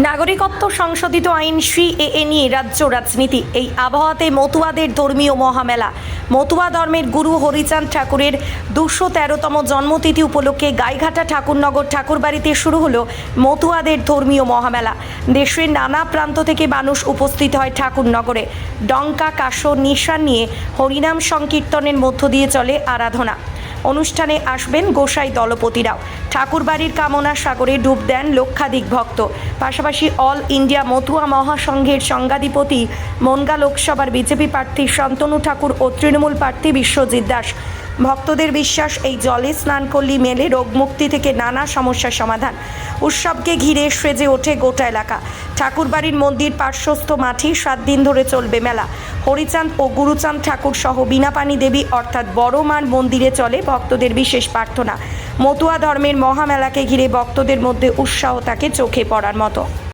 নাগরিকত্ব সংশোধিত আইন সিএএ নিয়ে রাজ্য রাজনীতি। এই আবহাওয়াতে মতুয়াদের ধর্মীয় মহামেলা। মতুয়া ধর্মের গুরু হরিচাঁদ ঠাকুরের 213তম জন্মতিথি উপলক্ষে গাইঘাটা ঠাকুরনগর ঠাকুরবাড়িতে শুরু হলো মতুয়াদের ধর্মীয় মহামেলা। দেশের নানা প্রান্ত থেকে মানুষ উপস্থিত হয় ঠাকুরনগরে। ডঙ্কা, কাসর, নিশান নিয়ে হরিনাম সংকীর্তনের মধ্য দিয়ে চলে আরাধনা। অনুষ্ঠানে আসবেন গোসাই দলপতিরাও। ঠাকুরবাড়ির কামনা সাগরে ডুব দেন লক্ষাধিক ভক্ত। পাশাপাশি অল ইন্ডিয়া মতুয়া মহাসংঘের সংঘাধিপতি মনগা লোকসভার বিজেপি প্রার্থী শান্তনু ঠাকুর ও তৃণমূল প্রার্থী বিশ্বজিৎ দাস। ভক্তদের বিশ্বাস, এই জলে স্নান করলে মেলে রোগমুক্তি থেকে নানা সমস্যার সমাধান। উৎসবকে ঘিরে সেজে ওঠে গোটা এলাকা। ঠাকুরবাড়ির মন্দির পার্শ্বস্থ মাঠে 7 দিন ধরে চলবে মেলা। হরিচাঁদ ও গুরুচাঁদ ঠাকুর সহ বীণাপানি দেবী অর্থাৎ বড় মার মন্দিরে চলে ভক্তদের বিশেষ প্রার্থনা। মতুয়া ধর্মের মহামেলাকে ঘিরে ভক্তদের মধ্যে উৎসাহ থাকে চোখে পড়ার মতো।